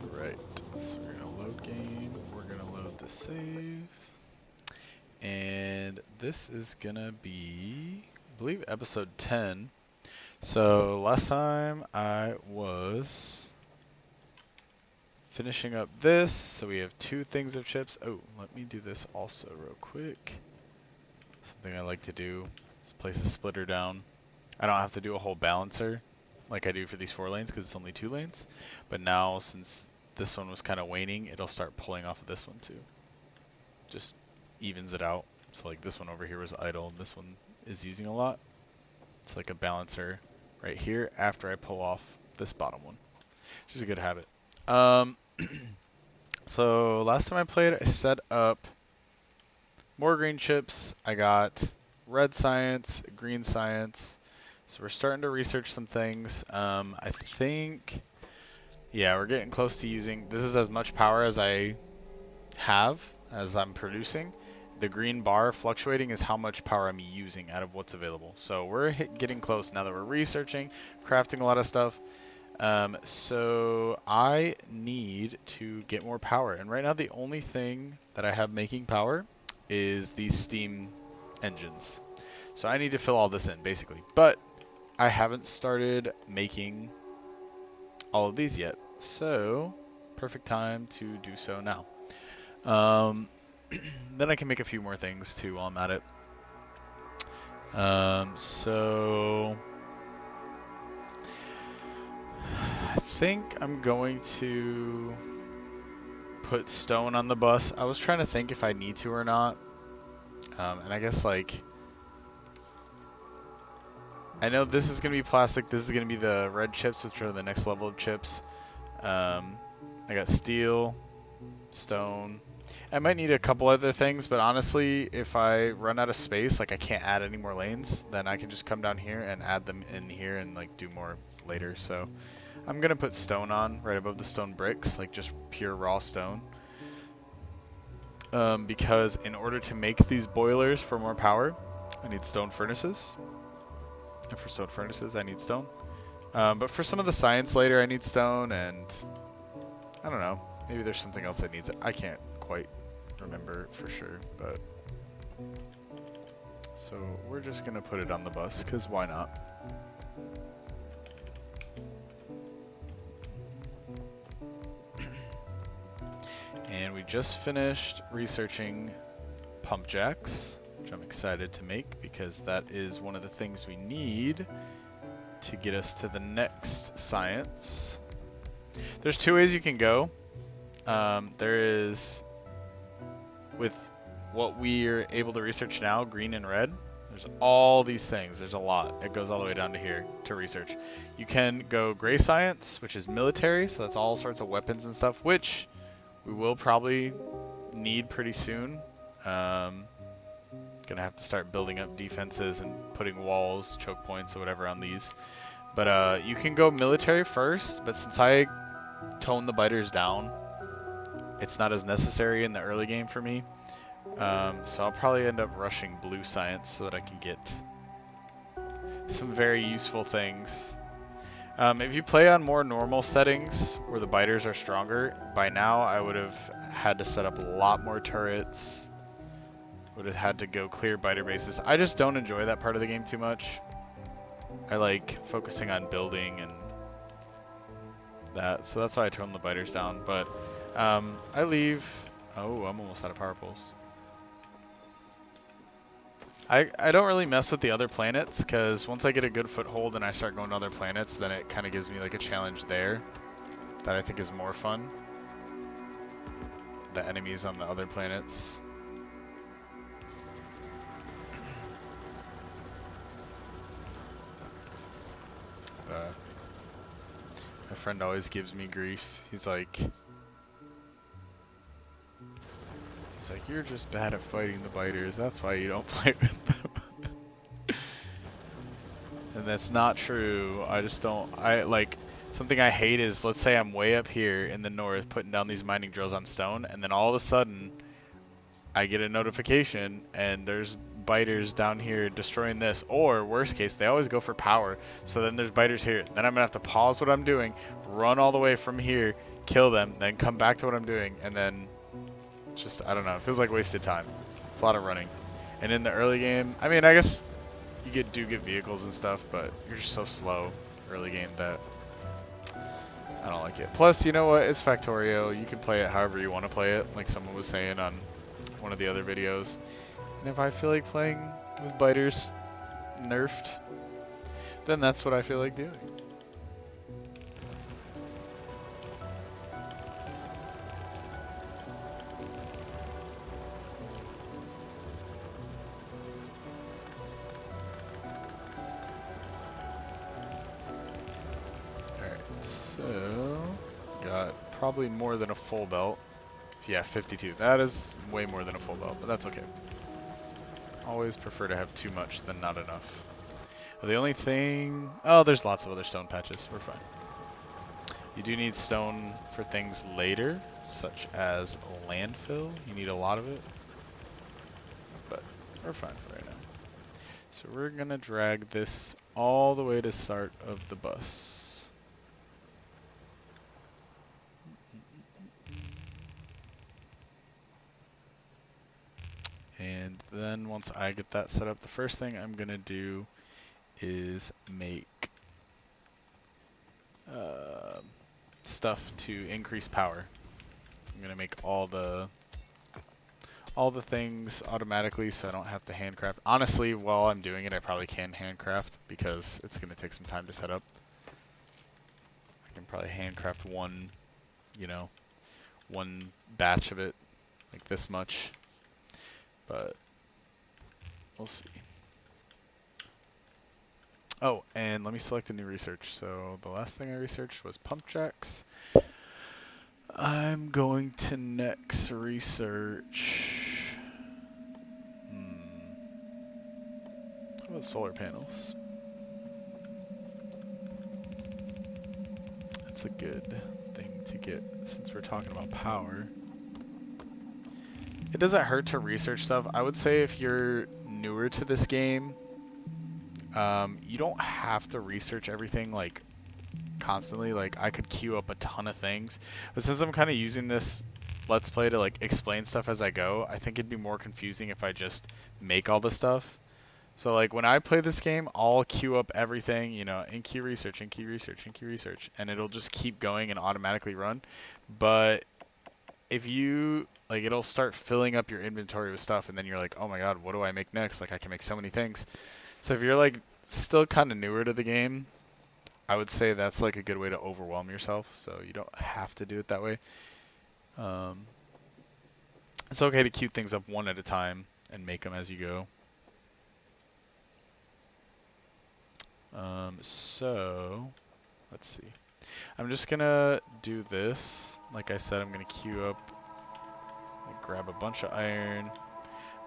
Alright, so we're gonna load game, we're gonna load the save, and this is gonna be, I believe, episode 10. So last time I was finishing up this, so we have 2 things of chips. Oh, let me do this also real quick. Something I like to do is place a splitter down. I don't have to do a whole balancer like I do for these 4 lanes because it's only 2 lanes. But now, since this one was kind of waning, it'll start pulling off of this one too. Just evens it out. So like this one over here was idle and this one is using a lot. It's like a balancer right here after I pull off this bottom one, which is a good habit. So last time I played, I set up more green chips. I got red science, green science. So we're starting to research some things. I think, yeah, we're getting close to using, this is as much power as I have, as I'm producing. The green bar fluctuating is how much power I'm using out of what's available. So we're getting close now that we're researching, crafting a lot of stuff. So I need to get more power. And right now the only thing that I have making power is these steam engines. So I need to fill all this in basically. But I haven't started making all of these yet. So perfect time to do so now. Then I can make a few more things too while I'm at it. So I think I'm going to put stone on the bus. I was trying to think if I need to or not. And I guess like, I know this is going to be plastic. This is going to be the red chips, which are the next level of chips. I got steel, stone. I might need a couple other things, but honestly, if I run out of space, like I can't add any more lanes, then I can just come down here and add them in here and like do more later. So I'm going to put stone on right above the stone bricks, like just pure raw stone. Because in order to make these boilers for more power, I need stone furnaces. And for stone furnaces, I need stone. But for some of the science later, I need stone, and I don't know. Maybe there's something else that needs it. I can't quite remember for sure, but... So we're just going to put it on the bus, because why not? And we just finished researching pump jacks, which I'm excited to make because that is one of the things we need to get us to the next science. There's 2 ways you can go. There is, with what we are able to research now, green and red, there's all these things. There's a lot. It goes all the way down to here to research. You can go gray science, which is military, so that's all sorts of weapons and stuff, which we will probably need pretty soon. Gonna have to start building up defenses and putting walls, choke points, or whatever on these. But you can go military first, but since I tone the biters down, it's not as necessary in the early game for me. So I'll probably end up rushing blue science so that I can get some very useful things. If you play on more normal settings where the biters are stronger, by now I would have had to set up a lot more turrets. Would have had to go clear biter bases. I just don't enjoy that part of the game too much. I like focusing on building and that, so that's why I tone the biters down. But I leave... Oh, I'm almost out of power pulls. I don't really mess with the other planets, because once I get a good foothold and I start going to other planets, then it kind of gives me like a challenge there that I think is more fun. The enemies on the other planets. My friend always gives me grief. He's like, you're just bad at fighting the biters. That's why you don't play with them. And that's not true. I just don't. Something I hate is, let's say I'm way up here in the north putting down these mining drills on stone, and then all of a sudden I get a notification and there's biters down here destroying this, or worst case, they always go for power. So then there's biters here. Then I'm gonna have to pause what I'm doing, run all the way from here, kill them, then come back to what I'm doing, and then just, I don't know, it feels like wasted time. It's a lot of running. And in the early game, I mean, I guess you do get vehicles and stuff, but you're just so slow early game that I don't like it. Plus, you know what? It's Factorio. You can play it however you want to play it, like someone was saying on one of the other videos. And if I feel like playing with biters nerfed, then that's what I feel like doing. Alright, so got probably more than a full belt. Yeah, 52. That is way more than a full belt, but that's okay. Always prefer to have too much than not enough. The only thing... Oh, there's lots of other stone patches. We're fine. You do need stone for things later, such as landfill. You need a lot of it. But we're fine for right now. So we're going to drag this all the way to start of the bus. And then once I get that set up, the first thing I'm going to do is make stuff to increase power. I'm going to make all the things automatically so I don't have to handcraft. Honestly, while I'm doing it, I probably can handcraft because it's going to take some time to set up. I can probably handcraft one, you know, one batch of it, like this much. But we'll see. Oh, and let me select a new research. So the last thing I researched was pump jacks. I'm going to next research... How about solar panels? That's a good thing to get since we're talking about power. It doesn't hurt to research stuff. I would say if you're newer to this game, you don't have to research everything like constantly. Like I could queue up a ton of things, but since I'm kind of using this Let's Play to like explain stuff as I go, I think it'd be more confusing if I just make all the stuff. So like when I play this game, I'll queue up everything, you know, in queue research, in queue research, in queue research, and it'll just keep going and automatically run. But if you like, it'll start filling up your inventory with stuff, and then you're like, oh my god, what do I make next? Like I can make so many things. So if you're like still kind of newer to the game, I would say that's like a good way to overwhelm yourself. So you don't have to do it that way. It's okay to queue things up one at a time and make them as you go. So let's see. I'm just gonna do this. Like I said, I'm gonna queue up, grab a bunch of iron.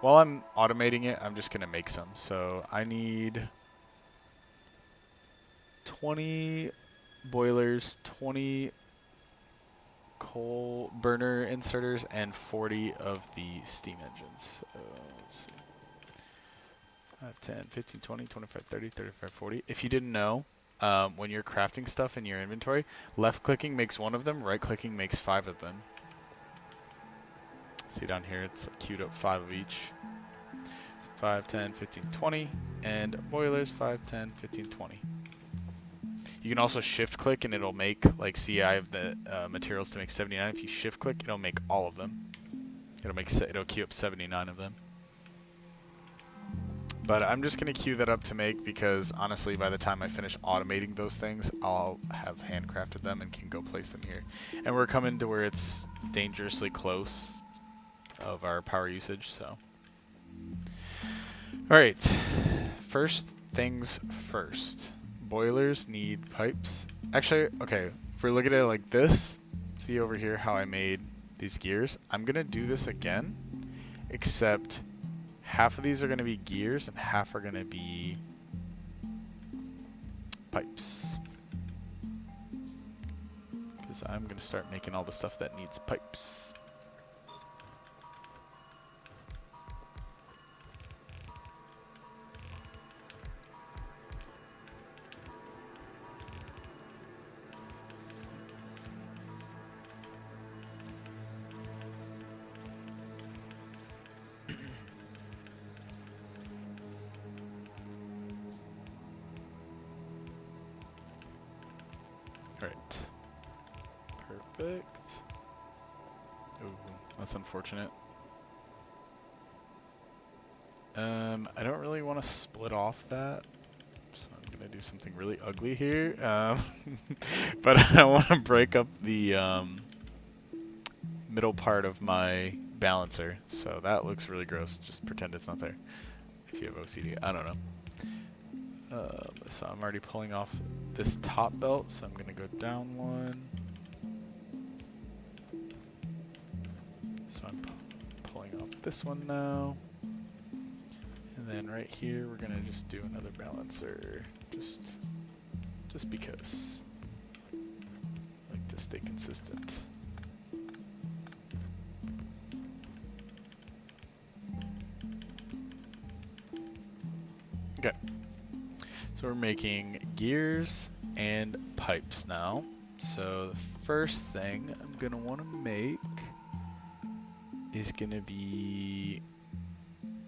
While I'm automating it, I'm just gonna make some. So I need 20 boilers, 20 coal burner inserters, and 40 of the steam engines. So let's see. 5, 10, 15, 20, 25, 30, 35, 40. If you didn't know, when you're crafting stuff in your inventory, left-clicking makes one of them, right-clicking makes 5 of them. See down here, it's queued up 5 of each. So 5, 10, 15, 20, and boilers 5, 10, 15, 20. You can also shift-click and it'll make, like, see I have the materials to make 79. If you shift-click, it'll make all of them. It'll queue up 79 of them. But I'm just going to queue that up to make because, honestly, by the time I finish automating those things, I'll have handcrafted them and can go place them here. And we're coming to where it's dangerously close of our power usage, so. Alright, first things first. Boilers need pipes. Actually, okay, if we're looking at it like this, see over here how I made these gears? I'm going to do this again, except half of these are going to be gears and half are going to be pipes. Because I'm going to start making all the stuff that needs pipes. Alright. Perfect. Ooh, that's unfortunate. I don't really want to split off that, so I'm going to do something really ugly here. But I don't want to break up the middle part of my balancer, so that looks really gross. Just pretend it's not there if you have OCD. I don't know. So I'm already pulling off this top belt, so I'm going to go down one. So I'm pulling off this one now. And then right here, we're going to just do another balancer, just because I like to stay consistent. Okay. So we're making gears and pipes now. So the first thing I'm going to want to make is going to be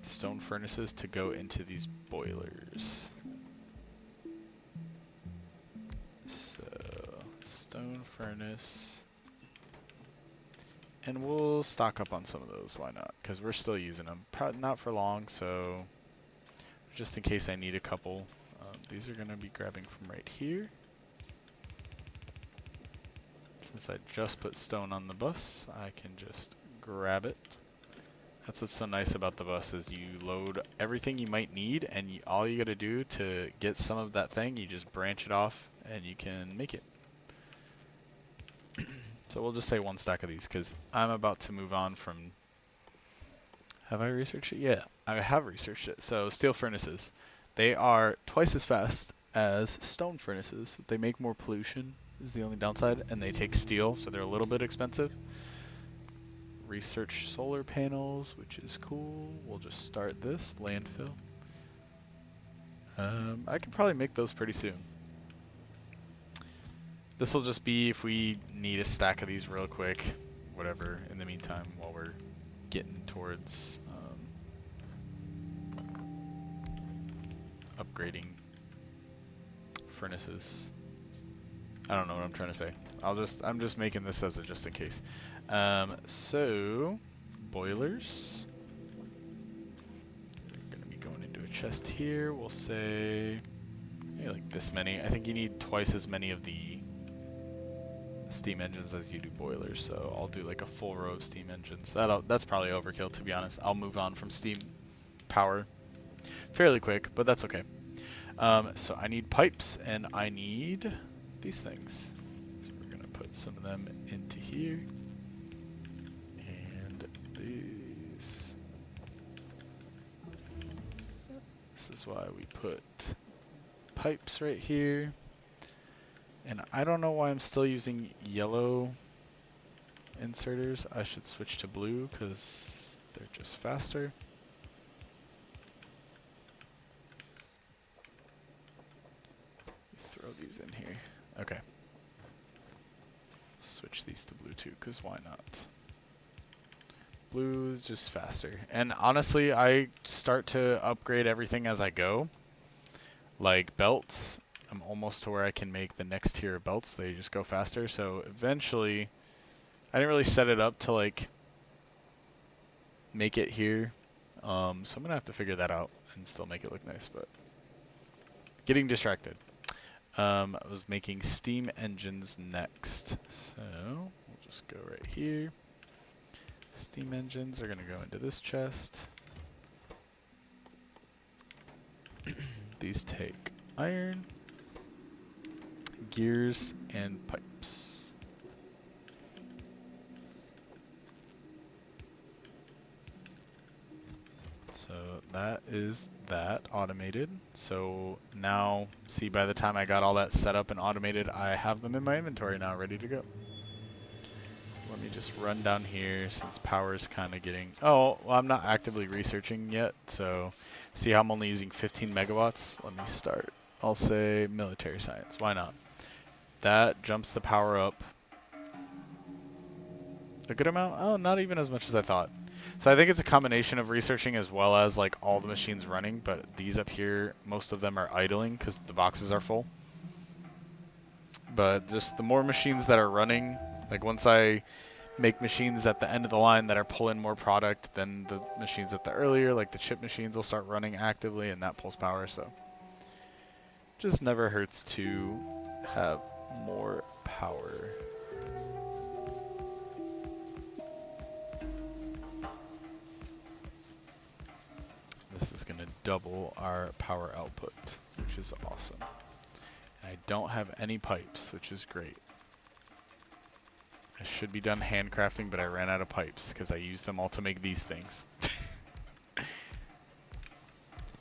stone furnaces to go into these boilers. So stone furnace. And we'll stock up on some of those, why not? Because we're still using them. Probably not for long, so just in case I need a couple. These are going to be grabbing from right here. Since I just put stone on the bus, I can just grab it. That's what's so nice about the bus is you load everything you might need, and all you got to do to get some of that thing, you just branch it off, and you can make it. So we'll just say one stack of these, because I'm about to move on from... Have I researched it? Yeah, I have researched it. So steel furnaces, they are twice as fast as stone furnaces. They make more pollution is the only downside, and they take steel, so they're a little bit expensive. Research solar panels, which is cool. We'll just start this landfill. I can probably make those pretty soon. This will just be if we need a stack of these real quick, whatever, in the meantime, while we're getting towards upgrading furnaces. I don't know what I'm trying to say. I'm just making this as a just in case. So boilers. We're gonna be going into a chest here. We'll say maybe like this many. I think you need twice as many of the steam engines as you do boilers, so I'll do like a full row of steam engines. That's probably overkill, to be honest. I'll move on from steam power fairly quick, but that's okay. So I need pipes, and I need these things. So we're gonna put some of them into here, and these. This is why we put pipes right here. And I don't know why I'm still using yellow inserters. I should switch to blue because they're just faster. Throw these in here. Okay. Switch these to blue too, because why not? Blue is just faster. And honestly, I start to upgrade everything as I go. Like belts, I'm almost to where I can make the next tier of belts. They just go faster. So eventually, I didn't really set it up to like make it here. So I'm going to have to figure that out and still make it look nice, but getting distracted. I was making steam engines next. So we'll just go right here. Steam engines are going to go into this chest. These take iron, gears, and pipes. So that is that automated. So now, see, by the time I got all that set up and automated, I have them in my inventory now, ready to go. So let me just run down here since power's kind of getting... Oh, well, I'm not actively researching yet, so see how I'm only using 15 megawatts? Let me start. I'll say military science. Why not? That jumps the power up a good amount. Oh, not even as much as I thought. So I think it's a combination of researching as well as like all the machines running, but these up here, most of them are idling because the boxes are full. but just the more machines that are running, like once I make machines at the end of the line that are pulling more product than the machines at the earlier, like the chip machines will start running actively and that pulls power, so just never hurts to have more power. This is going to double our power output, which is awesome. And I don't have any pipes, which is great. I should be done handcrafting, but I ran out of pipes because I used them all to make these things.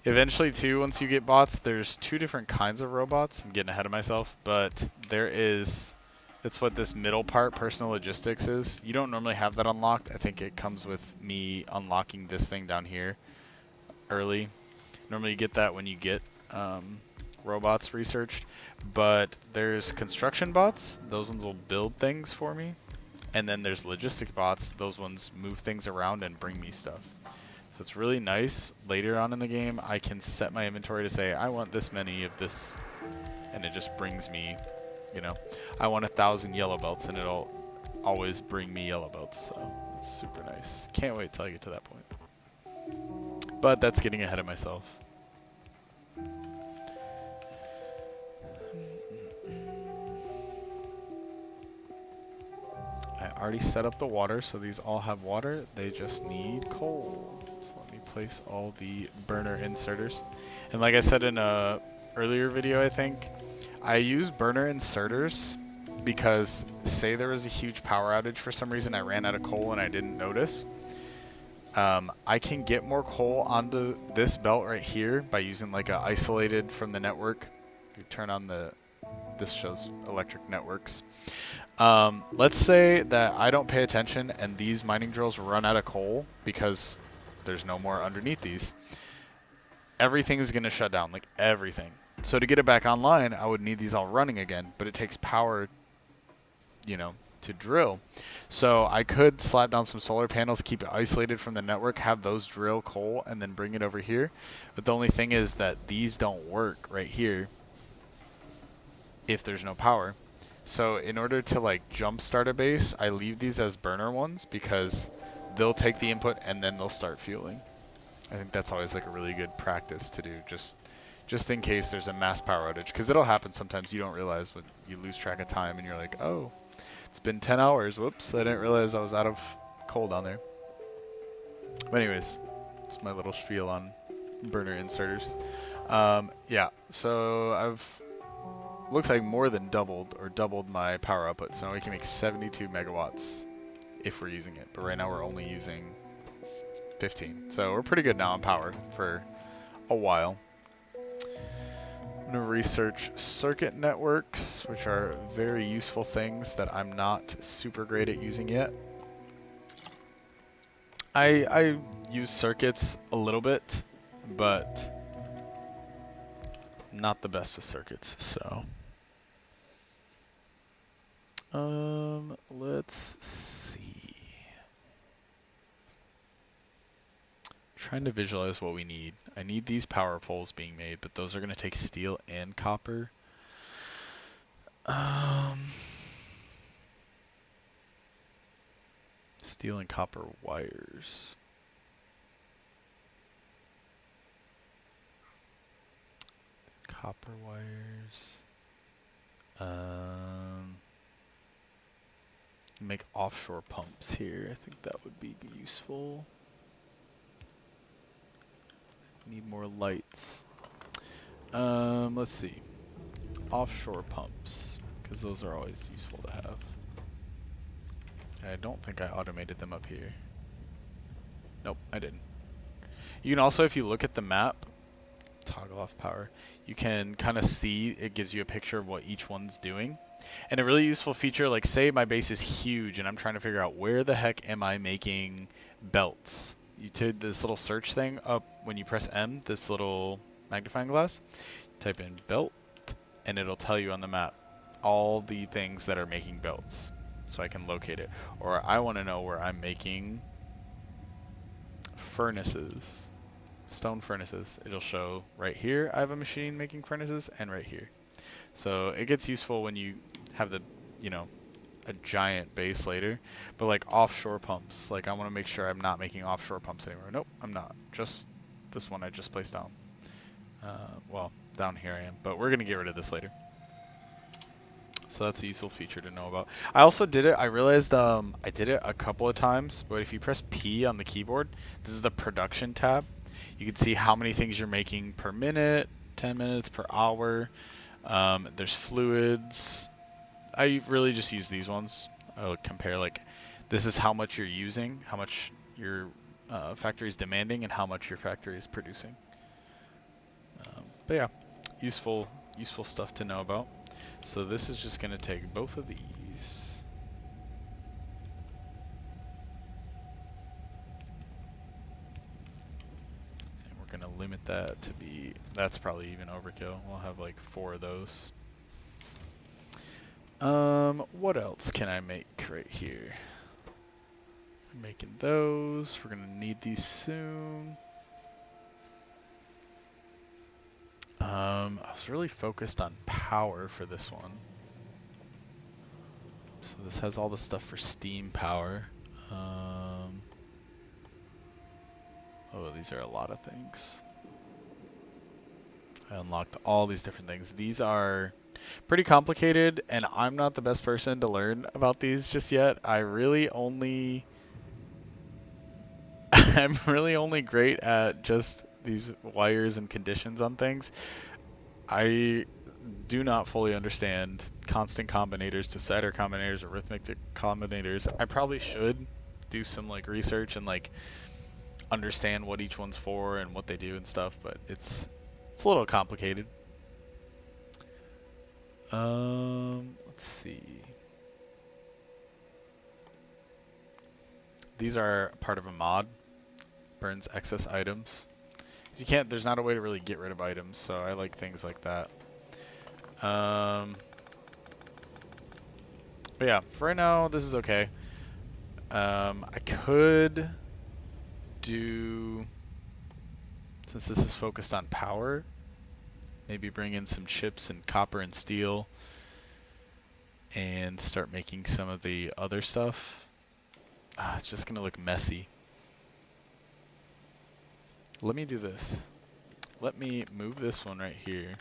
Eventually, too, once you get bots, there's two different kinds of robots. I'm getting ahead of myself, but there is... That's what this middle part, personal logistics, is. You don't normally have that unlocked. I think it comes with me unlocking this thing down here early. Normally you get that when you get robots researched. But there's construction bots. Those ones will build things for me. And then there's logistic bots. Those ones move things around and bring me stuff. So it's really nice. Later on in the game, I can set my inventory to say, I want this many of this. And it just brings me, you know, I want 1,000 yellow belts, and it'll always bring me yellow belts. So it's super nice. Can't wait till I get to that point. But that's getting ahead of myself. I already set up the water, so these all have water. They just need coal. So let me place all the burner inserters. And like I said in a earlier video, I think, I use burner inserters because say there was a huge power outage for some reason, I ran out of coal and I didn't notice. I can get more coal onto this belt right here by using like a isolated from the network. You turn on the, this shows electric networks. Let's say that I don't pay attention and these mining drills run out of coal because there's no more underneath these. Everything is going to shut down, like everything. So to get it back online, I would need these all running again, but it takes power, you know, to drill. So I could slap down some solar panels, keep it isolated from the network, have those drill coal, and then bring it over here. But the only thing is that these don't work right here if there's no power. So in order to like jumpstart a base, I leave these as burner ones because they'll take the input and then they'll start fueling. I think that's always like a really good practice to do, just in case there's a mass power outage, because it'll happen sometimes. You don't realize when you lose track of time and you're like, oh, it's been 10 hours. Whoops, I didn't realize I was out of coal down there. But anyways, it's my little spiel on burner inserters. Yeah, so I've looks like more than doubled my power output. So now we can make 72 megawatts if we're using it. But right now we're only using 15. So we're pretty good now on power for a while. I'm going to research circuit networks, which are very useful things that I'm not super great at using yet. I use circuits a little bit, but not the best with circuits, so. Let's see. Trying to visualize what we need. I need these power poles being made, but those are going to take steel and copper. Steel and copper wires. Copper wires. Make offshore pumps here. I think that would be useful. Need more lights. Let's see. Offshore pumps, because those are always useful to have. I don't think I automated them up here. Nope, I didn't. You can also, if you look at the map, toggle off power, you can kind of see, it gives you a picture of what each one's doing. And a really useful feature, like say my base is huge and I'm trying to figure out where the heck am I making belts. You did this little search thing up when you press M, this little magnifying glass, type in belt, and it'll tell you on the map all the things that are making belts, so I can locate it. Or I want to know where I'm making furnaces, stone furnaces. It'll show right here I have a machine making furnaces, and right here. So it gets useful when you have the, you know, a giant base later. But like offshore pumps, like I want to make sure I'm not making offshore pumps anymore. Nope, I'm not. Just this one I just placed down. Well, down here I am, but we're gonna get rid of this later. So that's a useful feature to know about. I also did it, I realized I did it a couple of times, but if you press P on the keyboard, this is the production tab. You can see how many things you're making per minute, 10 minutes per hour. There's fluids. I really just use these ones. I'll compare, like, this is how much you're using, how much your factory is demanding, and how much your factory is producing. But yeah, useful stuff to know about. So this is just going to take both of these. And we're going to limit that to be, that's probably even overkill. We'll have like 4 of those. What else can I make right here? I'm making those. We're going to need these soon. I was really focused on power for this one. So this has all the stuff for steam power. Oh, these are a lot of things. I unlocked all these different things. These are pretty complicated, and I'm not the best person to learn about these just yet. I'm really only great at just these wires and conditions on things. I do not fully understand constant combinators, decider combinators, arithmetic combinators. I probably should do some like research and like understand what each one's for and what they do and stuff, but it's a little complicated. Let's see. These are part of a mod. Burns excess items. You can't. There's not a way to really get rid of items, so I like things like that. But yeah, for right now, this is okay. I could do, since this is focused on power, maybe bring in some chips and copper and steel and start making some of the other stuff. It's just gonna look messy. Let me do this. Let me move this one right here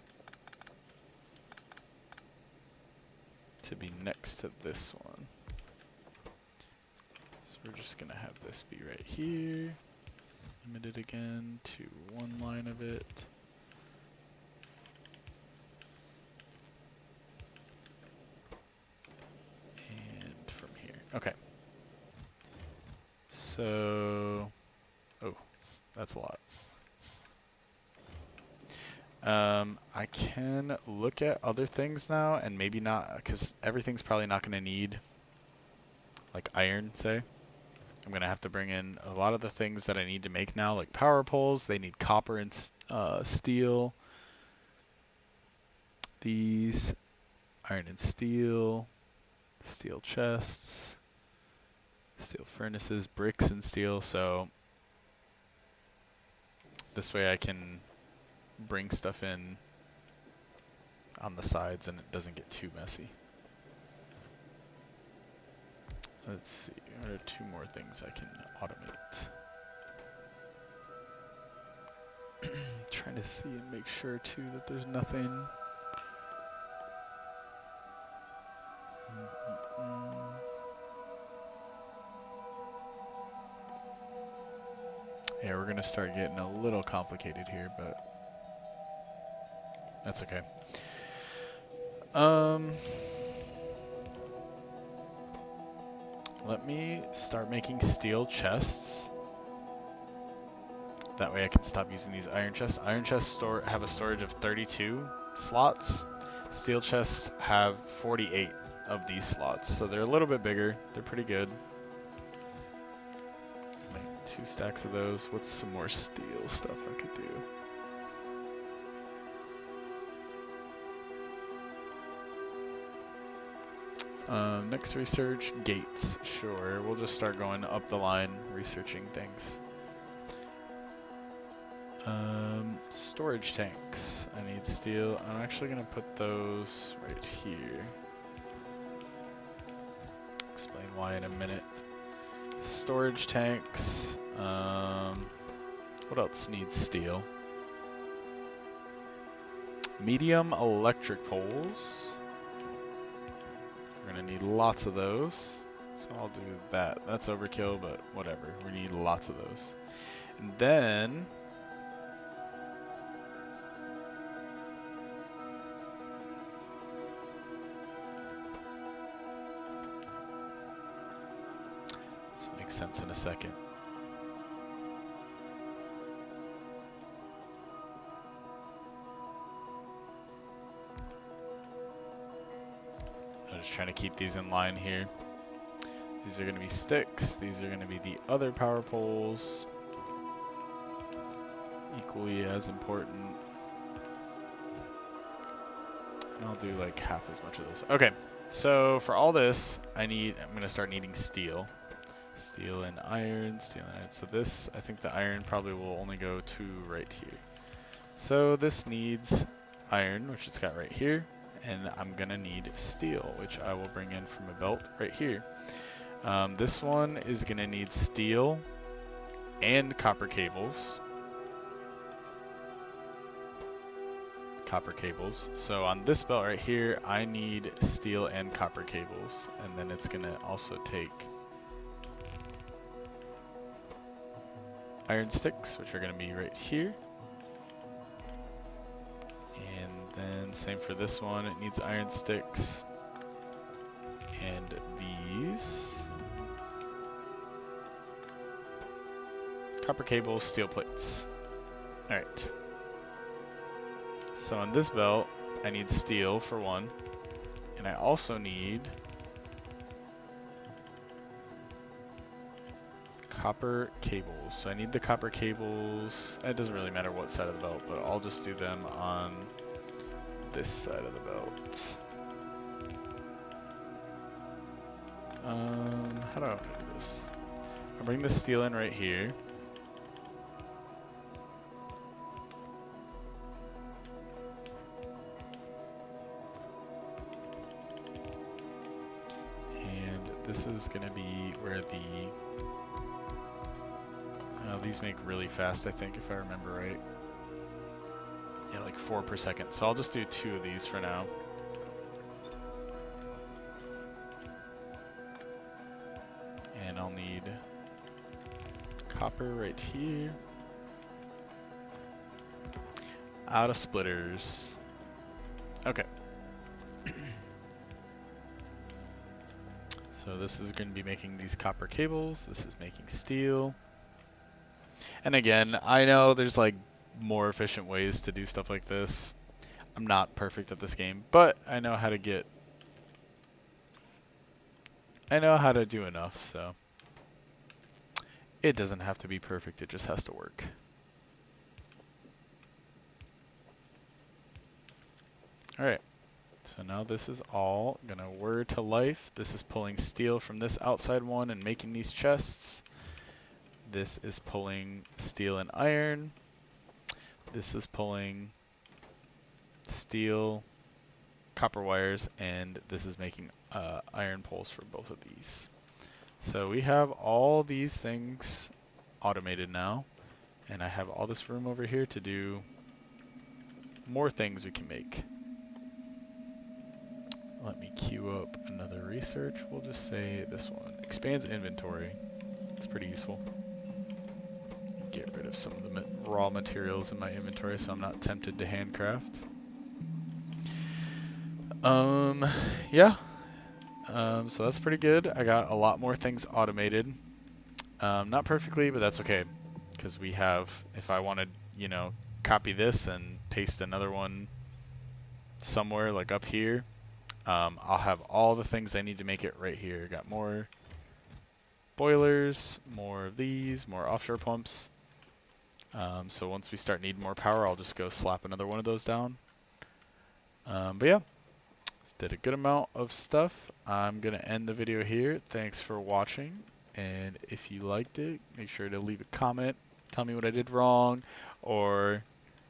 to be next to this one. So we're just gonna have this be right here. Limit it again to one line of it. And from here. Okay. So, oh, that's a lot. I can look at other things now and maybe not, because everything's probably not going to need like iron, say. I'm going to have to bring in a lot of the things that I need to make now, like power poles. They need copper and steel. These, iron and steel, steel chests, steel furnaces, bricks and steel. So this way I can bring stuff in on the sides and it doesn't get too messy. Let's see, what are 2 more things I can automate? Trying to see and make sure too that there's nothing. Yeah, we're gonna start getting a little complicated here, but that's okay. Let me start making steel chests. That way I can stop using these iron chests. Iron chests have a storage of 32 slots. Steel chests have 48 of these slots, so they're a little bit bigger. They're pretty good. Make 2 stacks of those. What's some more steel stuff I could do? Next research, gates. Sure, we'll just start going up the line researching things. Storage tanks. I need steel. I'm actually going to put those right here. why in a minute. Storage tanks. What else needs steel? Medium electric poles. We're gonna need lots of those. So I'll do that. That's overkill, but whatever. We need lots of those. And then this will make sense in a second. I'm just trying to keep these in line here. These are going to be sticks. These are going to be the other power poles. Equally as important. And I'll do like half as much of this. Okay, so for all this, I'm going to start needing steel. Steel and iron, steel and iron. So this, I think the iron probably will only go to right here. So this needs iron, which it's got right here. And I'm going to need steel, which I will bring in from a belt right here. This one is going to need steel and copper cables. So on this belt right here, I need steel and copper cables. And then it's going to also take iron sticks, which are going to be right here. And then same for this one, it needs iron sticks. And these copper cables, steel plates. Alright. So on this belt, I need steel for one. And I also need copper cables. So I need the copper cables. It doesn't really matter what side of the belt, but I'll just do them on this side of the belt. How do I want to do this? I'll bring the steel in right here. And this is going to be where these make really fast, I think, if I remember right. Yeah, like 4 per second. So I'll just do 2 of these for now. And I'll need copper right here. Out of splitters. Okay. So this is going to be making these copper cables. This is making steel. And again, I know there's like more efficient ways to do stuff like this. I'm not perfect at this game, but I know how to do enough, so it doesn't have to be perfect, it just has to work. Alright, so now this is all gonna whir to life. This is pulling steel from this outside one and making these chests. This is pulling steel and iron. This is pulling steel, copper wires, and this is making iron poles for both of these. So we have all these things automated now, and I have all this room over here to do more things we can make. Let me queue up another research. We'll just say this one. Expands inventory. It's pretty useful. Get rid of some of the raw materials in my inventory so I'm not tempted to handcraft. Yeah. So that's pretty good. I got a lot more things automated. Not perfectly, but that's okay. Because we have, if I want to, you know, copy this and paste another one somewhere, like up here, I'll have all the things I need to make it right here. Got more boilers, more of these, more offshore pumps. So once we start needing more power, I'll just go slap another one of those down. But yeah, just did a good amount of stuff. I'm going to end the video here. Thanks for watching. And if you liked it, make sure to leave a comment. Tell me what I did wrong or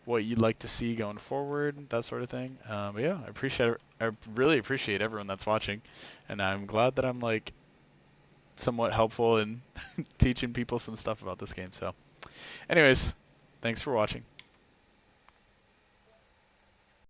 what you'd like to see going forward, that sort of thing. But yeah, I really appreciate everyone that's watching. And I'm glad that I'm like somewhat helpful in teaching people some stuff about this game. So, anyways, thanks for watching.